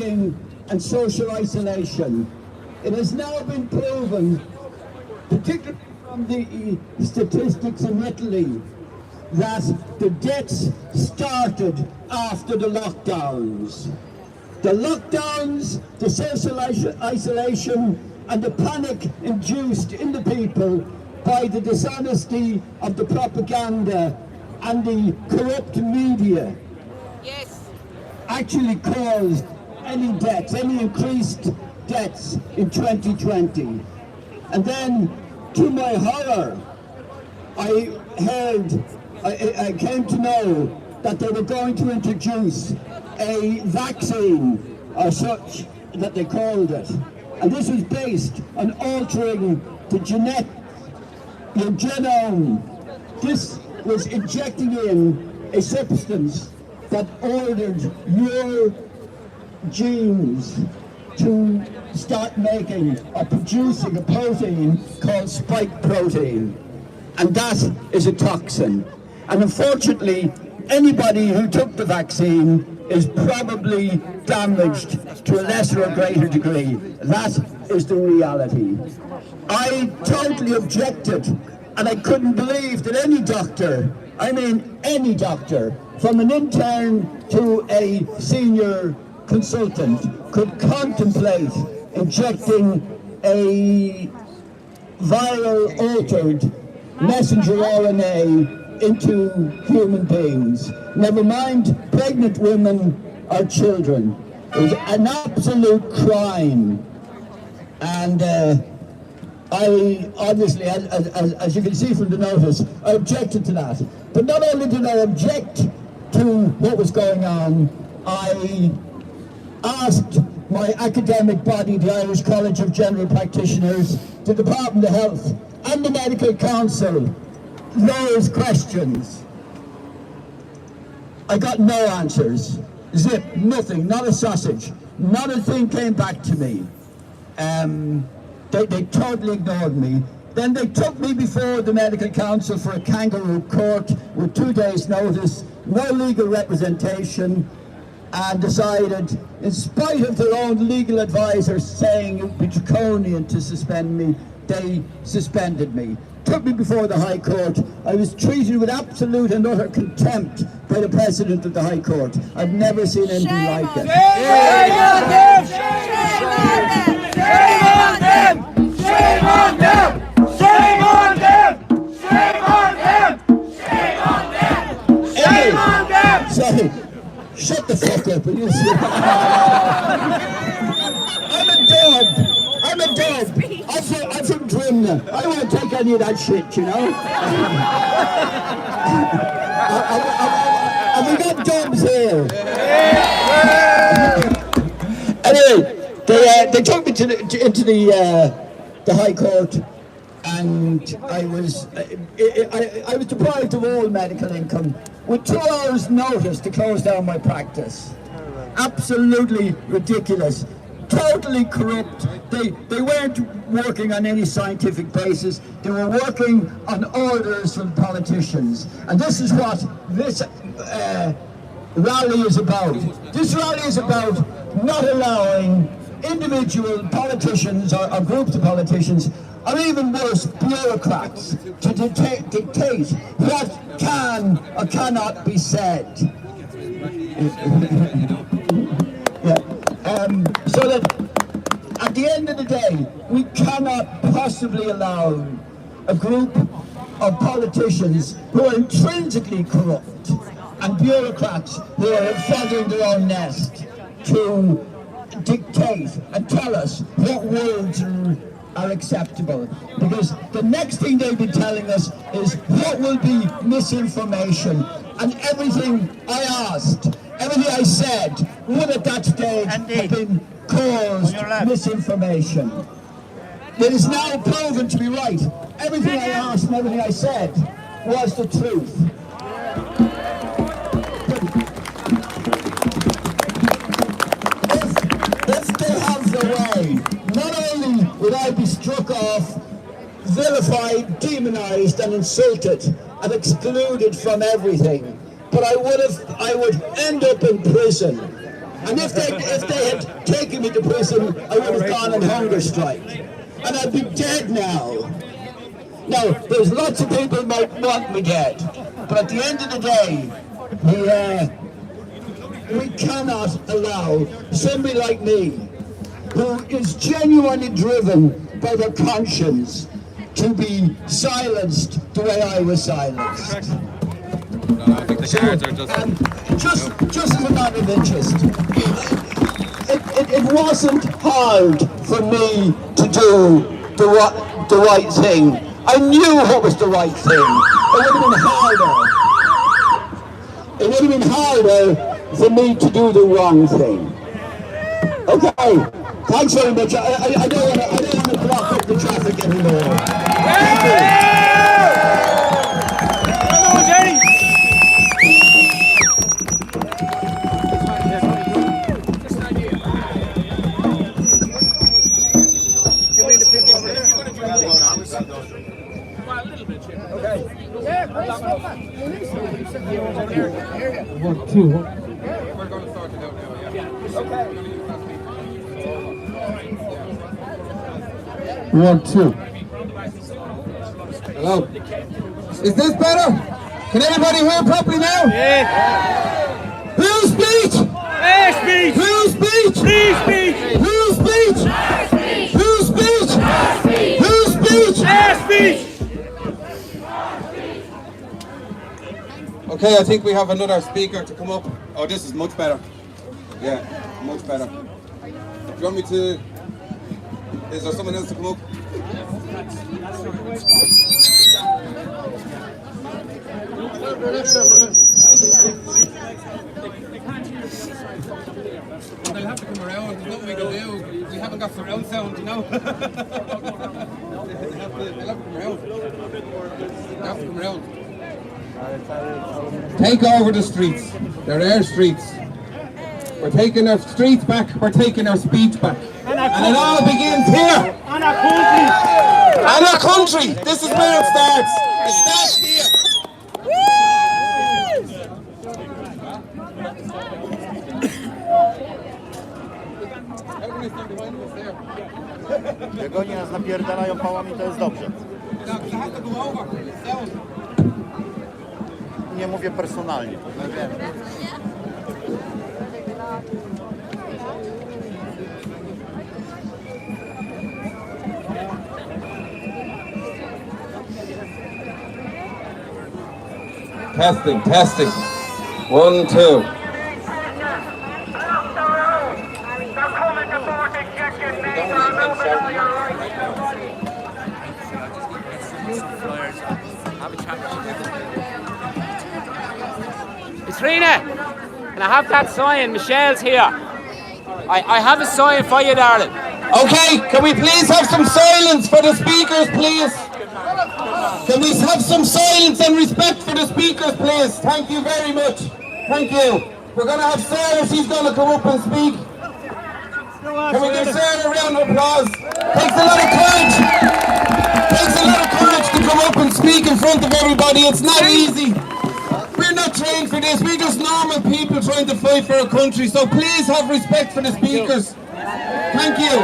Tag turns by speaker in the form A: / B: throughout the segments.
A: and social isolation. It has now been proven, particularly from the statistics in Italy, that the deaths started after the lockdowns. The lockdowns, the social isolation, and the panic induced in the people by the dishonesty of the propaganda and the corrupt media actually caused any deaths, any increased deaths in 2020. And then, to my horror, I came to know that they were going to introduce a vaccine, or such that they called it. And this was based on altering the genome. This was injecting in a substance that ordered your genes to start making or producing a protein called spike protein. And that is a toxin. And unfortunately, anybody who took the vaccine is probably damaged to a lesser or greater degree. That is the reality. I totally objected, and I couldn't believe that any doctor, I mean any doctor, from an intern to a senior consultant, could contemplate injecting a viral altered messenger RNA into human beings. Never mind pregnant women or children. It was an absolute crime. And I obviously, as you can see from the notice, I objected to that. But not only did I object to what was going on, I asked my academic body, the Irish College of General Practitioners, the Department of Health, and the Medical Council those questions. I got no answers. Zip, nothing, not a sausage. Not a thing came back to me. They totally ignored me. Then they took me before the Medical Council for a kangaroo court with 2 days' notice, no legal representation, and decided, in spite of their own legal advisors saying it would be draconian to suspend me, they suspended me. Took me before the High Court. I was treated with absolute and utter contempt by the President of the High Court. I've never seen anything like it.
B: Shame on them! Shame on them! Shame on them! Shame on them! Shame on them! Shame on them! Shame on them!
A: Sorry, shut the fuck up, will you? I'm a dog. I'm a dog. I'm from Dublin. I don't want to take any of that shit, you know? And we got dogs here. Anyway, they took me into the High Court, and I was deprived of all medical income with 2 hours' notice to close down my practice. Absolutely ridiculous. Totally corrupt. They weren't working on any scientific basis. They were working on orders from politicians. And this is what this rally is about. This rally is about not allowing individual politicians or groups of politicians, or even worse, bureaucrats, to dictate what can or cannot be said. So that at the end of the day, we cannot possibly allow a group of politicians who are intrinsically corrupt and bureaucrats who are feathering their own nest to dictate and tell us what words are acceptable. Because the next thing they'll be telling us is what will be misinformation. And everything I asked, everything I said, would at that stage have been caused misinformation. It is now proven to be right. Everything I asked and everything I said was the truth. If they have their way, not only would I be struck off, vilified, demonized and insulted and excluded from everything, but I would end up in prison. And if they had taken me to prison, I would have gone on hunger strike. And I'd be dead now. Now, there's lots of people might want me dead, but at the end of the day, we cannot allow somebody like me, who is genuinely driven by their conscience, to be silenced the way I was silenced.
C: No, I think the cards are
A: just as a matter of interest, it wasn't hard for me to do the right thing. I knew what was the right thing. It would have been harder. It would have been harder for me to do the wrong thing. Okay, thanks very much. I don't want to block up the traffic anymore. Thank you.
B: Hello, Jenny. You mean the people over there? A little bit, okay. Yeah, great stuff.
D: 1, 2.
C: We're going to start it out now, yeah.
B: Okay.
D: 1, 2. Hello. Is this better? Can everybody hear properly now?
B: Yeah.
D: Whose speech?
B: Air speech.
D: Whose speech?
B: Free speech.
D: Whose speech? Whose speech? Whose speech?
B: Air speech.
C: Okay, I think we have another speaker to come up. Oh, this is much better. Yeah, much better. Do you want me to... Is there someone else to come up? They'll have to come around. There's nothing we can do. We haven't got surround sound, you know. They'll have to come around. They'll have to come around.
D: Take over the streets. They're our streets. We're taking our streets back. We're taking our speech back. And it all begins here.
B: On our country.
D: And our country. This is where it starts. It starts here.
E: Jak oni nas napierdalają pałami, to jest dobrze. Nie mówię personalnie. Wiem.
D: Testing, testing. 1, 2.
F: Trina, can I have that sign? Michelle's here. I have a sign for you, darling.
D: Okay, can we please have some silence for the speakers, please? Can we have some silence and respect for the speakers, please? Thank you very much. Thank you. We're going to have Sarah, she's going to come up and speak. Can we give Sarah a round of applause? Takes a lot of courage. Takes a lot of courage to come up and speak in front of everybody. It's not easy. We're not trained for this. We're just normal people trying to fight for our country. So please have respect for the speakers. Thank you.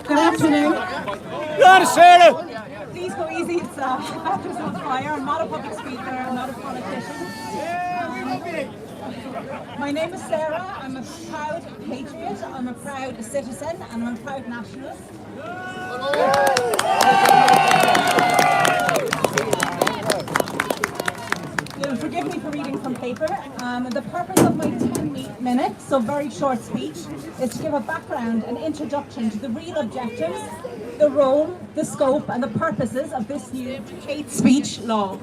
G: Good afternoon.
B: Go on, Sarah.
G: Please go easy. It's baptism of fire. I'm not a public speaker. I'm not a politician. My name is Sarah. I'm a proud patriot. I'm a proud citizen, and I'm a proud nationalist. You'll forgive me for reading from paper. The purpose of my 10 minutes, so very short speech, is to give a background and introduction to the real objectives, the role, the scope and the purposes of this new hate speech law.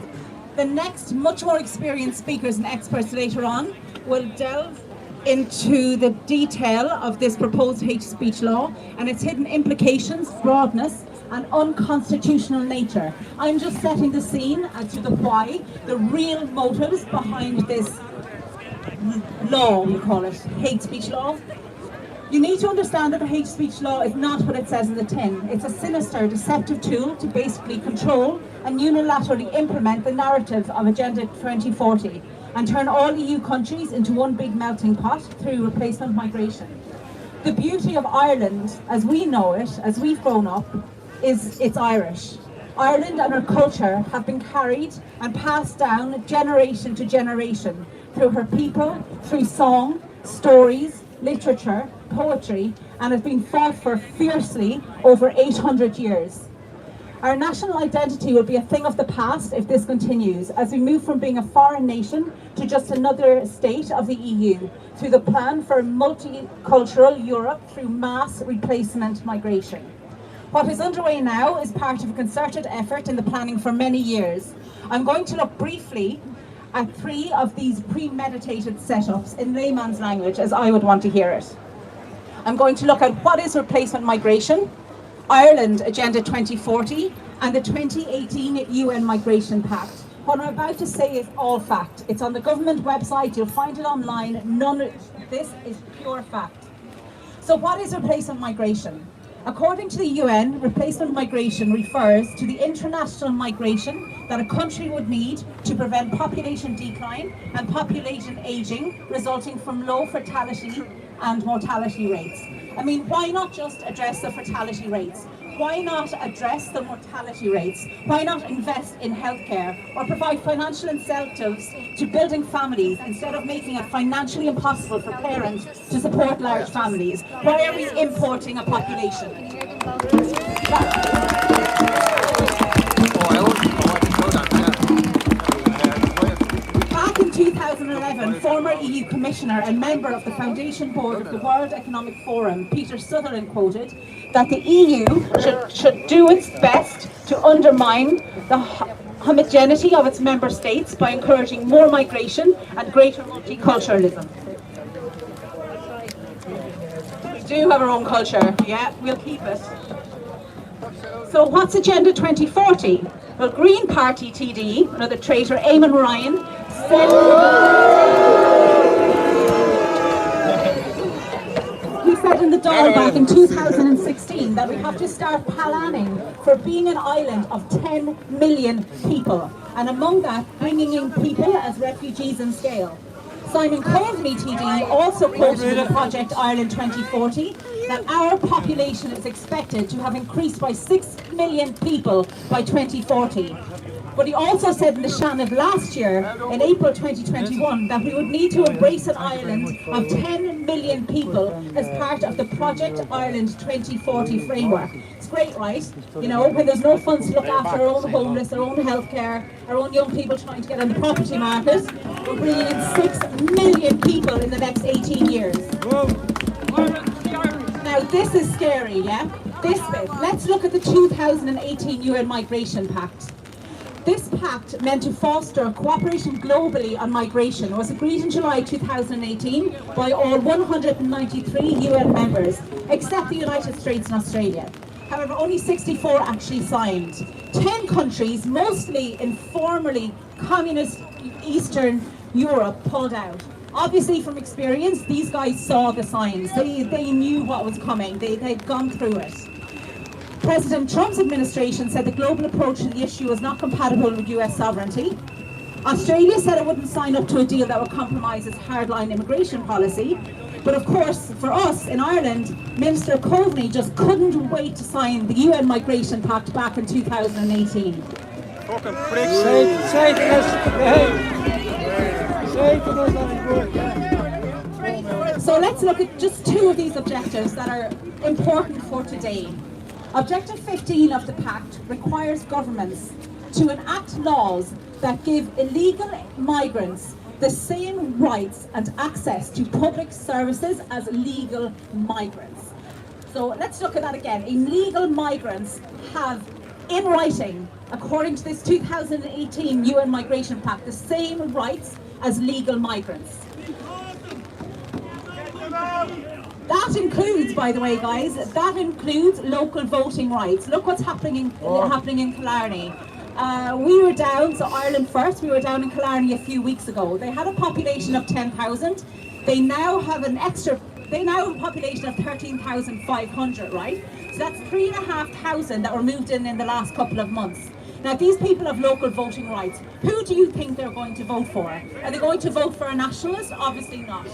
G: The next, much more experienced speakers and experts later on will delve into the detail of this proposed hate speech law and its hidden implications, broadness and unconstitutional nature. I'm just setting the scene as to the why, the real motives behind this law, we call it, hate speech law. You need to understand that the hate speech law is not what it says in the tin. It's a sinister, deceptive tool to basically control and unilaterally implement the narrative of Agenda 2040. and turn all EU countries into one big melting pot through replacement migration. The beauty of Ireland, as we know it, as we've grown up, is it's Irish. Ireland and her culture have been carried and passed down generation to generation through her people, through song, stories, literature, poetry, and has been fought for fiercely over 800 years. Our national identity will be a thing of the past if this continues, as we move from being a foreign nation to just another state of the EU, through the plan for multicultural Europe through mass replacement migration. What is underway now is part of a concerted effort in the planning for many years. I'm going to look briefly at 3 of these premeditated setups in layman's language, as I would want to hear it. I'm going to look at what is replacement migration, Ireland Agenda 2040, and the 2018 UN Migration Pact. What I'm about to say is all fact. It's on the government website, you'll find it online. None of this is pure fact. So what is replacement migration? According to the UN, replacement migration refers to the international migration that a country would need to prevent population decline and population aging resulting from low fertility and mortality rates. I mean, why not just address the fertility rates? Why not address the mortality rates? Why not invest in healthcare or provide financial incentives to building families instead of making it financially impossible for parents to support large families? Why are we importing a population? Back in 2011, former EU Commissioner and member of the Foundation Board of the World Economic Forum, Peter Sutherland, quoted that the EU should do its best to undermine the homogeneity of its member states by encouraging more migration and greater multiculturalism. We do have our own culture, yeah, we'll keep it. So what's Agenda 2040? Well, Green Party TD, another traitor, Eamon Ryan, said in the Dáil back in 2016 that we have to start planning for being an island of 10 million people, and among that bringing in people as refugees in scale. Simon Coveney TD also quoted in Project Ireland 2040 that our population is expected to have increased by 6 million people by 2040. But he also said in the Shannon last year, in April 2021, that we would need to embrace an island of 10 million people as part of the Project Ireland 2040 framework. It's great, right? You know, when there's no funds to look after our own homeless, our own healthcare, our own young people trying to get on the property market, we're bringing in 6 million people in the next 18 years. Now this is scary, yeah? This bit. Let's look at the 2018 UN Migration Pact. This pact, meant to foster cooperation globally on migration, was agreed in July 2018 by all 193 UN members, except the United States and Australia. However, only 64 actually signed. 10 countries, mostly in formerly communist Eastern Europe, pulled out. Obviously, from experience, these guys saw the signs. They knew what was coming. They'd gone through it. President Trump's administration said the global approach to the issue was not compatible with US sovereignty. Australia said it wouldn't sign up to a deal that would compromise its hardline immigration policy. But of course, for us in Ireland, Minister Coveney just couldn't wait to sign the UN Migration Pact back in 2018. So let's look at just 2 of these objectives that are important for today. Objective 15 of the Pact requires governments to enact laws that give illegal migrants the same rights and access to public services as legal migrants. So let's look at that again. Illegal migrants have, in writing, according to this 2018 UN Migration Pact, the same rights as legal migrants. That includes, by the way, guys, that includes local voting rights. Look what's happening in Killarney. We were down, so Ireland First, we were down in Killarney a few weeks ago. They had a population of 10,000. They now have a population of 13,500, right? So that's 3,500 that were moved in the last couple of months. Now, these people have local voting rights. Who do you think they're going to vote for? Are they going to vote for a nationalist? Obviously not.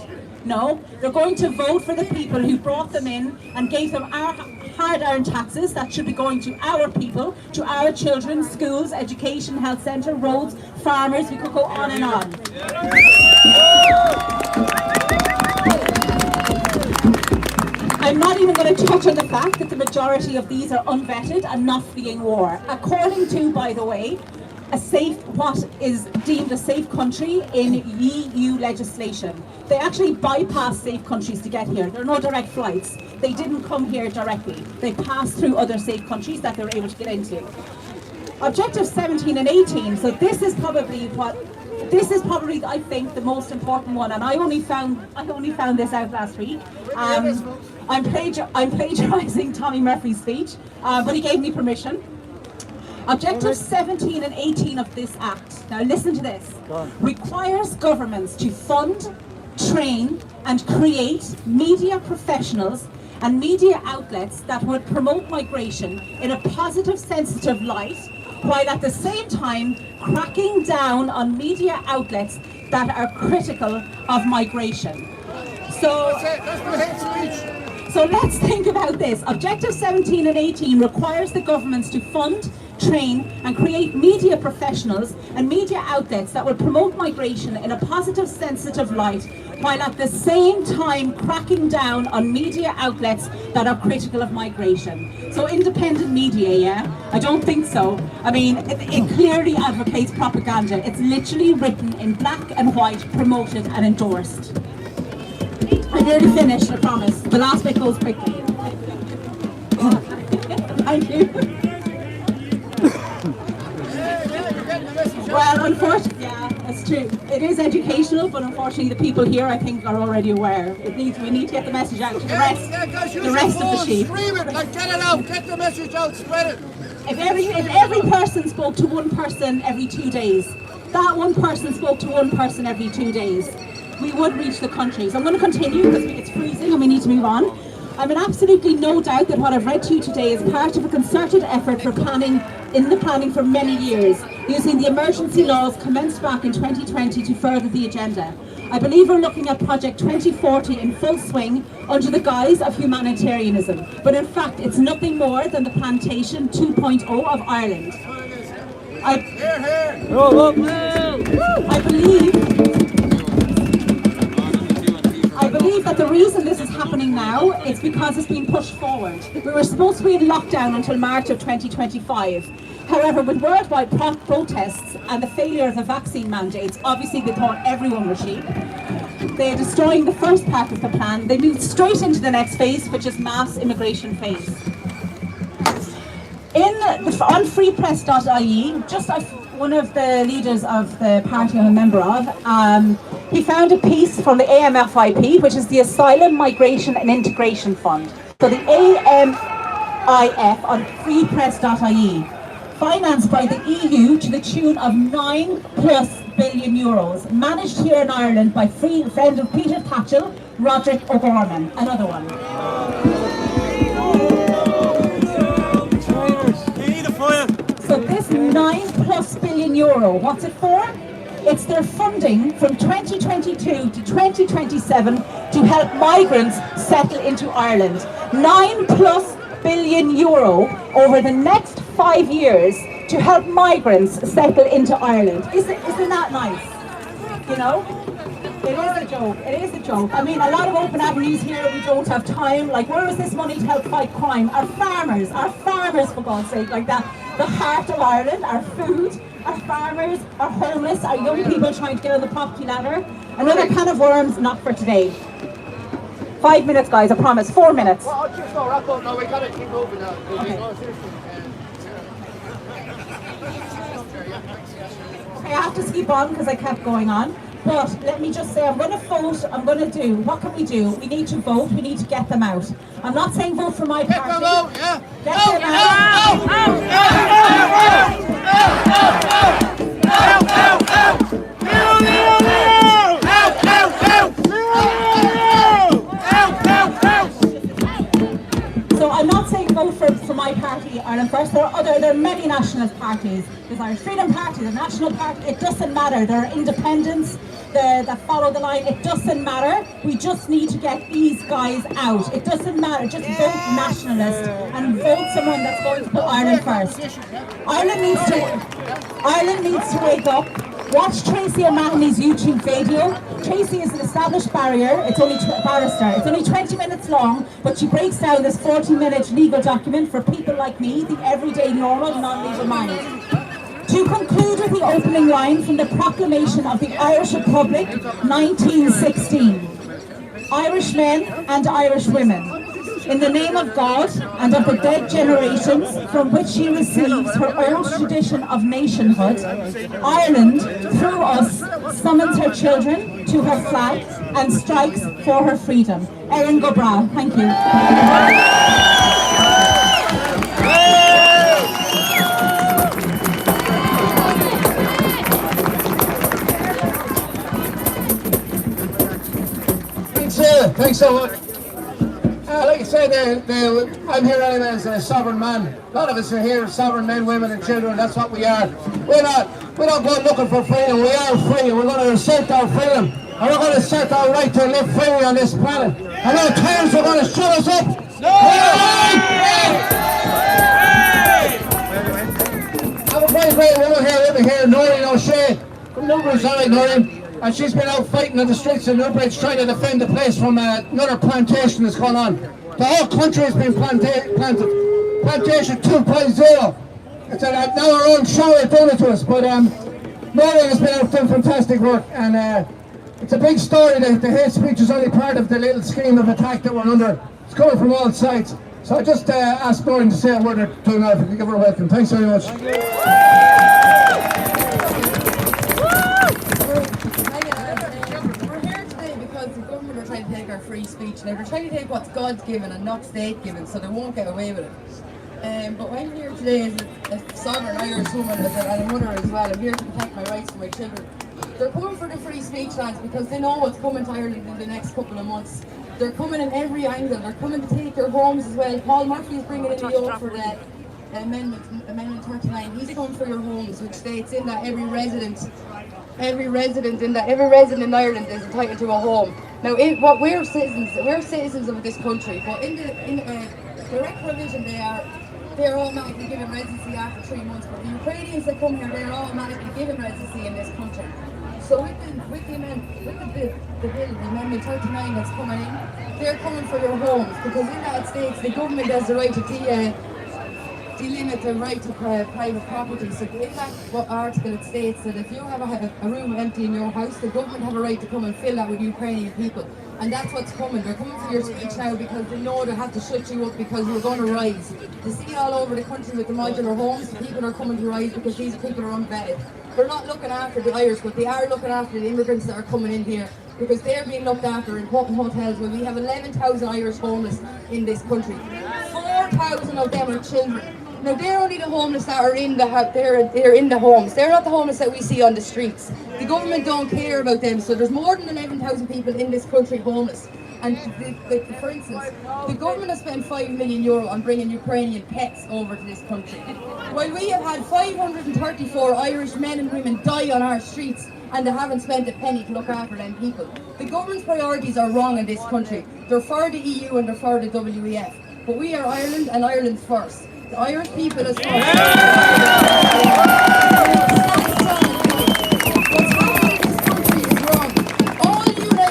G: No, they're going to vote for the people who brought them in and gave them our hard-earned taxes that should be going to our people, to our children, schools, education, health centre, roads, farmers. We could go on and on. I'm not even going to touch on the fact that the majority of these are unvetted and not fleeing war. According to, by the way, what is deemed a safe country in EU legislation. They actually bypass safe countries to get here. There are no direct flights. They didn't come here directly. They passed through other safe countries that they were able to get into. Objectives 17 and 18. So this is probably, I think, the most important one. And I only found this out last week. I'm plagiarizing Tommy Murphy's speech, but he gave me permission. Objectives 17 and 18 of this Act, now listen to this, requires governments to fund, train and create media professionals and media outlets that would promote migration in a positive, sensitive light, while at the same time cracking down on media outlets that are critical of migration. So let's think about this. Objective 17 and 18 requires the governments to fund, train and create media professionals and media outlets that will promote migration in a positive, sensitive light, while at the same time cracking down on media outlets that are critical of migration. So independent media, yeah? I don't think so. I mean, it clearly advocates propaganda. It's literally written in black and white, promoted and endorsed. I'm nearly finished, I promise. The last bit goes quickly. Thank you. Well, unfortunately, yeah, that's true. It is educational, but unfortunately the people here, I think, are already aware. We need to get the message out to the rest of the sheep.
B: Scream it, like get it out, get the message out, spread it.
G: If every person spoke to one person every 2 days, that one person spoke to one person every 2 days, we would reach the country. So I'm going to continue because it's freezing and we need to move on. I'm in absolutely no doubt that what I've read to you today is part of a concerted effort for planning for many years, using the emergency laws commenced back in 2020 to further the agenda. I believe we're looking at Project 2040 in full swing under the guise of humanitarianism, but in fact it's nothing more than the Plantation 2.0 of Ireland. I believe that the reason this is happening now is because it's been pushed forward. We were supposed to be in lockdown until March of 2025. However, with worldwide protests and the failure of the vaccine mandates, obviously they thought everyone was sheep. They are destroying the first part of the plan. They moved straight into the next phase, which is mass immigration phase. On freepress.ie, just one of the leaders of the party I'm a member of, he found a piece from the AMFIP, which is the Asylum, Migration and Integration Fund. So the AMIF on freepress.ie, financed by the EU to the tune of 9+ billion euros, managed here in Ireland by friend of Peter Tatchell, Roderick O'Gorman, another one. So this 9+ billion euro, what's it for? It's their funding from 2022 to 2027 to help migrants settle into Ireland. 9+ billion euro over the next 5 years to help migrants settle into Ireland. Isn't that nice? You know? It is a joke. It is a joke. I mean, a lot of open avenues here, we don't have time. Like, where is this money to help fight crime? Our farmers, for God's sake, like that. The heart of Ireland, our food, our farmers, our homeless, our young people trying to get on the property ladder. Another can of worms, not for today. 5 minutes, guys, I promise. 4 minutes.
B: Well, I'll just go wrap up now. We gotta keep moving now.
G: Okay. Okay, I have to keep on because I kept going on. But let me just say, I'm going to vote, what can we do? We need to vote, we need to get them out. I'm not saying vote for my party.
B: Get them out, yeah.
G: Get them out. So I'm not saying vote for my party, Ireland First. There are there are many nationalist parties. There's Irish Freedom Party, the National Party. It doesn't matter. There are independents that follow the line. It doesn't matter. We just need to get these guys out. It doesn't matter. Just vote nationalist and vote someone that's going to put Ireland first. Ireland needs to wake up. Watch Tracy O'Mahony's YouTube video. Tracy is an established barrister. It's only 20 minutes long, but she breaks down this 40-minute legal document for people like me, the everyday, normal, non-legal mind. To conclude with the opening line from the Proclamation of the Irish Republic, 1916. Irish men and Irish women, in the name of God and of the dead generations from which she receives her old tradition of nationhood, Ireland, through us, summons her children to her flag and strikes for her freedom. Erin Gobra, thank you.
D: Thanks so much. Like I said, I'm here anyway as a sovereign man. A lot of us are here, sovereign men, women and children. That's what we are. We're not going looking for freedom. We are free. We're going to assert our freedom. And we're going to assert our right to live freely on this planet. And our terms are going to shut us up. No! I have a very great woman here with me here, Noreen O'Shea. From Newbridge, alright, Noreen. And she's been out fighting on the streets of Newbridge trying to defend the place from another plantation that's going on. The whole country has been planted. Plantation 2.0. It's now our own shower done it to us. But Noreen has been out doing fantastic work. And it's a big story. The hate speech is only part of the little scheme of attack that we're under. It's coming from all sides. So I just asked Noreen to say a word or two now if we can give her a welcome. Thanks very much.
H: Free speech. Now they're trying to take what's God's given and not state given, so they won't get away with it. But I'm here today as a sovereign Irish woman and a mother as well. I'm here to protect my rights for my children. They're coming for the free speech lads because they know what's coming to Ireland in the next couple of months. They're coming in every angle. They're coming to take your homes as well. Paul Murphy is bringing in the yoke for that amendment 39. He's coming for your homes, which states in that every resident in Ireland is entitled to a home. Now, we're citizens of this country, but in the direct provision they're automatically given residency after 3 months. But the Ukrainians that come here, they're automatically given residency in this country. So with the amendment 39 that's coming in, they're coming for your homes because in that states the government has the right to delimit the right to private property. So in that article it states that if you have a room empty in your house, the government have a right to come and fill that with Ukrainian people. And that's what's coming. They're coming for your speech now because they know they have to shut you up because you're going to rise. You see all over the country with the modular homes, people are coming to rise because these people are unvetted. They're not looking after the Irish, but they are looking after the immigrants that are coming in here because they're being looked after in hotels where we have 11,000 Irish homeless in this country. 4,000 of them are children. Now they're only the homeless that are in they're in the homes. They're not the homeless that we see on the streets. The government don't care about them. So there's more than 11,000 people in this country homeless. And for instance, the government has spent €5 million on bringing Ukrainian pets over to this country. While we have had 534 Irish men and women die on our streets and they haven't spent a penny to look after them people. The government's priorities are wrong in this country. They're for the EU and they're for the WEF. But we are Ireland and Ireland's first. The Irish people is first. What's happening in this country is wrong.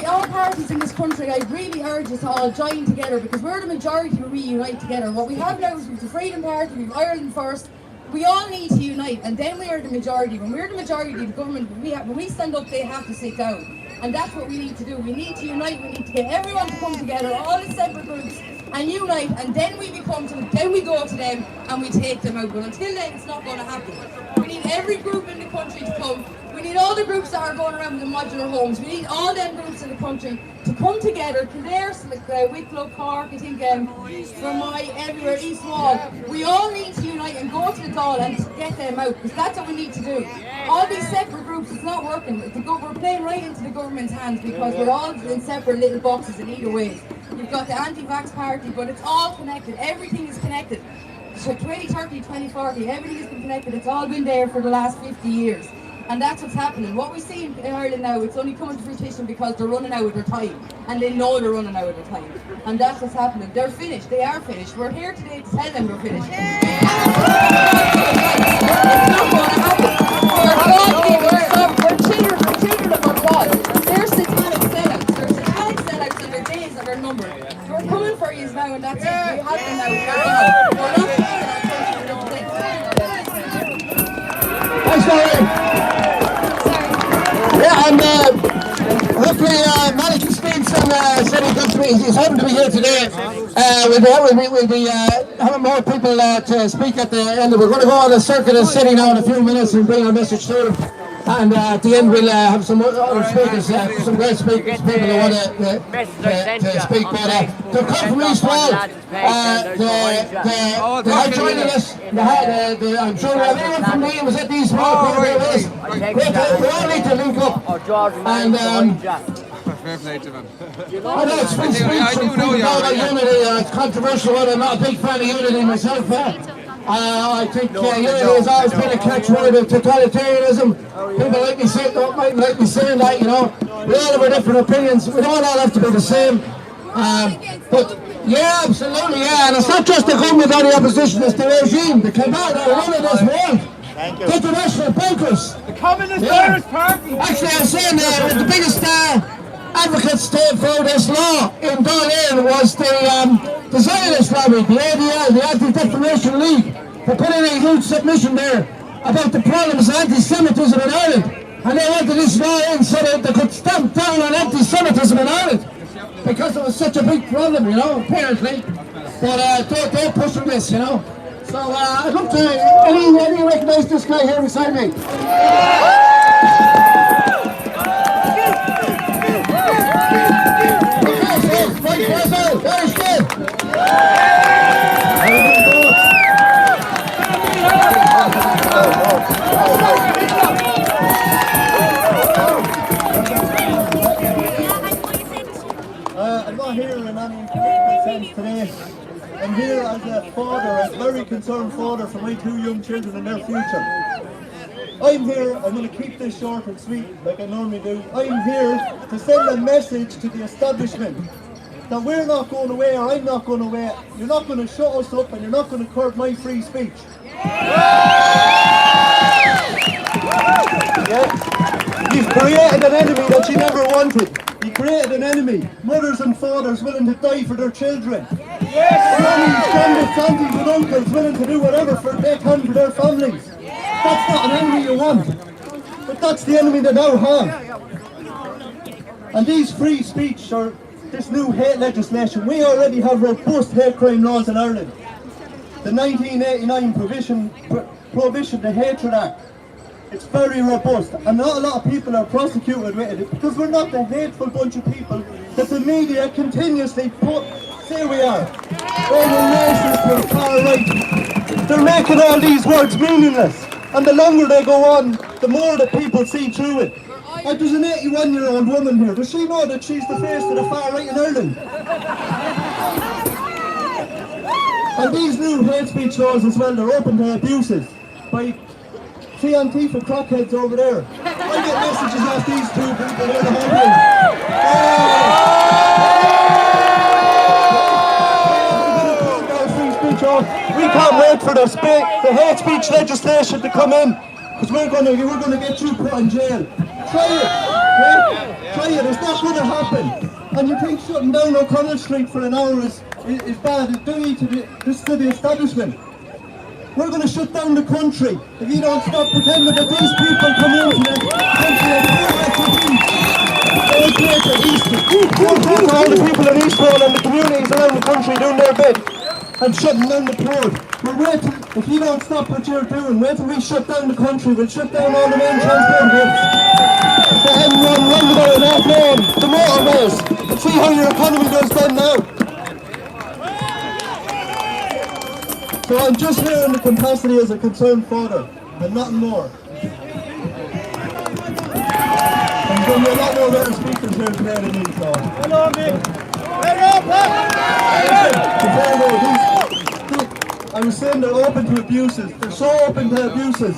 H: All parties in this country, I really urge us to all join together because we're the majority when we unite together. What we have now is the Freedom Party, we have Ireland first. We all need to unite and then we are the majority. When we're the majority, the government, when we stand up, they have to sit down. And that's what we need to do. We need to unite, we need to get everyone to come together, all the separate groups, and unite, and then we go to them and we take them out. But until then, it's not going to happen. We need every group in the country to come. We need all the groups that are going around with the modular homes. We need all them groups in the country to come together. Kildare, Wicklow, Cork, I think Fermoy, everywhere, East Wall. We all need to unite and go to the Dáil and get them out, because that's what we need to do. All these separate groups, it's not working. We're playing right into the government's hands because we're all in separate little boxes in either way. You've got the anti-vax party, but it's all connected. Everything is connected. 20, 30, 20, 40, everything has been connected. It's all been there for the last 50 years. And that's what's happening. What we see in Ireland now, it's only coming to fruition because they're running out of their time. And they know they're running out of their time. And that's what's happening. They're finished. They are finished. We're here today to tell them they're finished. It's not going to happen. We're children of our God. They're satanic sellouts. They're satanic sellouts and their days are numbered. We're coming for you now, and that's it. We have them now. We're not taking our country.
D: Thanks, Laurie. Yeah, and hopefully Malik Stevenson said he's hoping to be here today. We'll be having more people to speak at the end. We're going to go on a circuit of the city now in a few minutes and bring our message to them. And at the end we'll have some other speakers, some great speakers, people who want to speak. But they're come from East Wall. They're joining us. I'm sure everyone from me was at the East Wall. We all need to link up. And
C: Fair play to them.
D: I know it's free speech and people about unity. It's controversial, but I'm not a big fan of unity myself. I think unity has always been a catchword of totalitarianism. People like me say, don't like me saying that, you know. We all have our different opinions. We don't all have to be the same. But yeah, absolutely, yeah. And it's not just the government or the opposition, it's the regime, the cabal that are running this world. The international bankers.
B: The Communist Irish Party.
D: Actually, I was saying the biggest advocates for this law in Dublin was the Zionist lobby, the ADL, the Anti-Defamation League, for putting a huge submission there about the problems of anti-Semitism in Ireland. And they wanted this law in so that they could stamp down on anti-Semitism in Ireland. Because it was such a big problem, you know, apparently. But they're pushing this, you know. So I'd love to, any recognize this guy here beside me?
A: I'm not here in any political sense today. I'm here as a father, as a very concerned father for my 2 young children and their future. I'm here, I'm going to keep this short and sweet like I normally do. I'm here to send a message to the establishment that we're not going away, or I'm not going away. You're not going to shut us up and you're not going to curb my free speech. Yeah. You've created an enemy that you never wanted. You created an enemy. Mothers and fathers willing to die for their children. Grannies, grandmas, aunties and uncles willing to do whatever they can for their families. That's not an enemy you want. But that's the enemy they now have. And these free speech or this new hate legislation, we already have robust hate crime laws in Ireland. The 1989 Prohibition to Hatred Act. It's very robust, and not a lot of people are prosecuted with it because we're not the hateful bunch of people that the media continuously say we are. Oh, we're racist, we're far right. They're making all these words meaningless, and the longer they go on, the more that people see through it. Like there's an 81-year-old woman here. Does she know that she's the face of the far right in Ireland? And these new hate speech laws as well, they're open to abuses by Antifa crackheads over there. I get messages off these 2 people here, the We can't wait for the hate speech legislation to come in, because we're going to get you put in jail. Try it, right? Try it. It's not going to happen. And you think shutting down O'Connell Street for an hour is bad? It's doing to the establishment. We're going to shut down the country if you don't stop pretending that these people come into the country and create all the people in East Wall and the communities around the country doing their bit and shutting down the port. We're waiting, if you don't stop what you're doing, wait till we shut down the country, we'll shut down all the main transport routes. The M1 roundabout and F9, the motorways, and see how your economy goes then now. So I'm just here in the capacity as a concerned father, and nothing more. I'm going to be a lot more better speakers here today than me, so. Hello, Mick! I was saying they're open to abuses. They're so open to abuses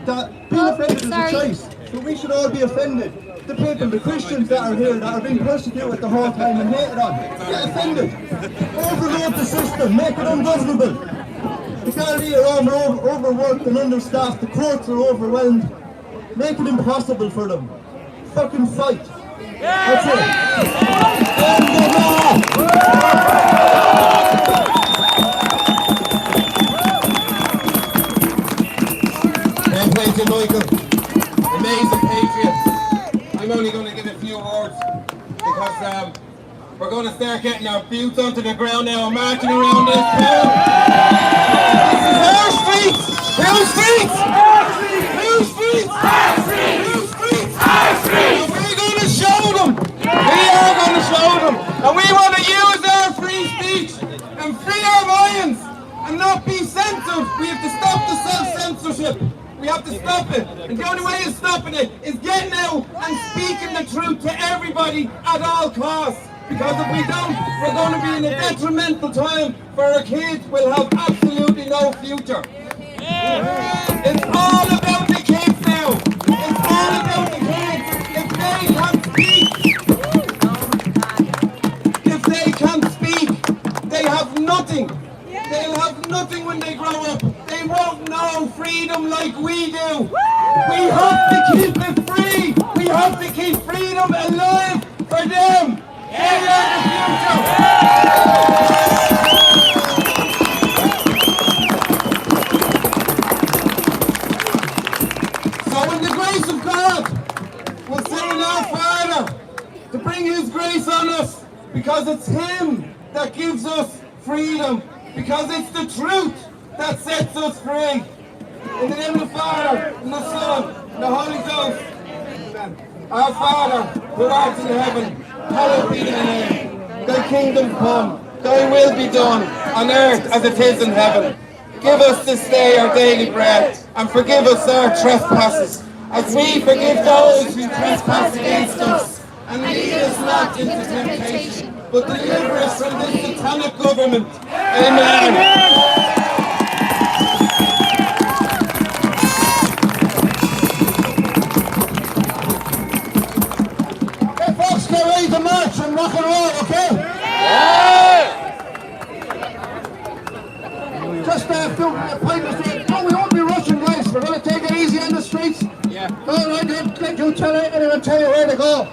A: that being offended is a choice. So we should all be offended. The people, the Christians that are here, that are being persecuted the whole time and hated on, get offended. Overload the system, make it ungovernable. The Gardaí are overworked and understaffed, the courts are overwhelmed. Make it impossible for them. Fucking fight. That's it. End the law!
D: Well played to Michael. Amazing patriots. I'm only going to give a few words because we're going to start getting our boots onto the ground now and marching around this town. This is our streets! Whose streets? Our streets! Whose streets? Our streets! Whose streets? Our streets! And we're going to show them! We are going to show them! And we want to use our free speech and free our minds and not be censored! We have to stop the self-censorship! We have to stop it. And the only way of stopping it is getting out and speaking the truth to everybody at all costs. Because if we don't, we're going to be in a detrimental time for our kids. We'll have absolutely no future. It's all about the kids now. It's all about the kids. If they can't speak, they have nothing. They'll have nothing when they grow up. They won't know freedom like we do. We have to keep it free. We have to keep freedom alive for them. They are the future. So in the grace of God, we'll say in our Father to bring His grace on us, because it's Him that gives us freedom. Because it's the truth that sets us free. In the name of the Father, and the Son, and the Holy Ghost. Amen. Our Father, who art in heaven, hallowed be thy name. Thy kingdom come, thy will be done, on earth as it is in heaven. Give us this day our daily bread, and forgive us our trespasses, as we forgive those who trespass against us. And lead us not into temptation, but deliver us from this satanic government. Amen.
A: Hey folks, get ready to march and rock and roll, okay? Just a few pointers there. No, we won't be rushing, guys. We're going to take it easy on the streets. Don't let you tell anyone tell you where to go.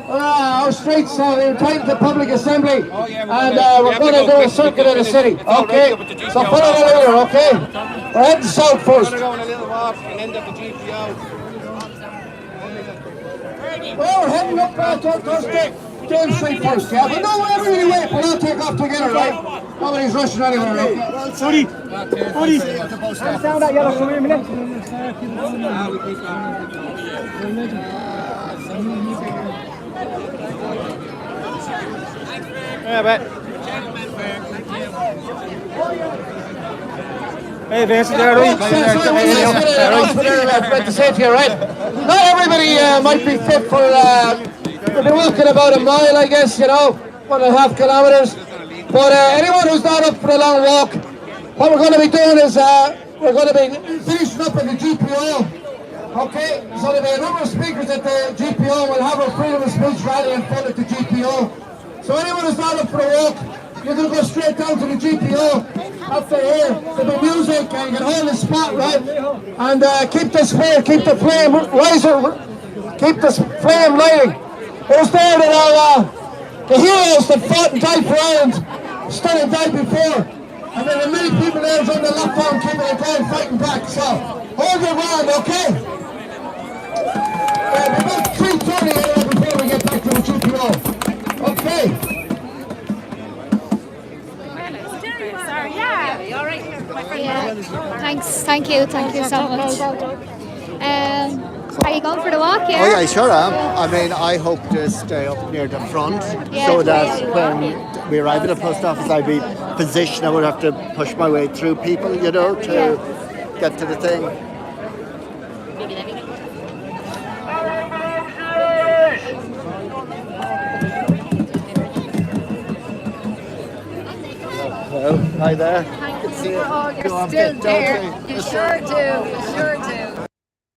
A: Our streets, we're taking to public assembly, and we're going to do a circuit of the city, okay? So follow the leader, okay? We're heading south first.
C: We're going a little walk and end up the GPO.
A: Well, we're heading up towards James Street first, yeah? But no, everybody wait, we'll all take off together, right? Nobody's rushing anywhere, right?
B: Sorry.
A: Down that yellow, come here a minute.
B: Yeah, but. Hey, Vincent, there, right?
A: To say to you, right? Not everybody might be fit for. We'll be walking about a mile, I guess, 1.5 kilometers. But anyone who's not up for a long walk, what we're going to be doing is we're going to be finishing up at the GPO. Okay, so there'll be a number of speakers at the GPO. We'll have our freedom of speech rally in front at the GPO. So anyone who's not up for a walk, you're going to go straight down to the GPO. After here, there'll be music and you can hold the spot, right? And keep the spirit, keep the flame rising, keep the flame lighting. It was there that the heroes that fought and died for Ireland stood and died before. And there are many people there during the lockdown keeping it going, fighting back. So hold your ground, okay? We're about 3:30 before we get back to the GPO. Okay.
I: Sorry, yeah. You're right here. My friend. Yeah. Thank you so much. Are you going for the walk here?
E: Oh yeah, I sure am. I mean, I hope to stay up near the front so that when we arrive at the post office, I'd be positioned. I would have to push my way through people, to get to the thing. Hello, hi there.
I: Thanks.
H: Oh, you're still there. You sure do. You sure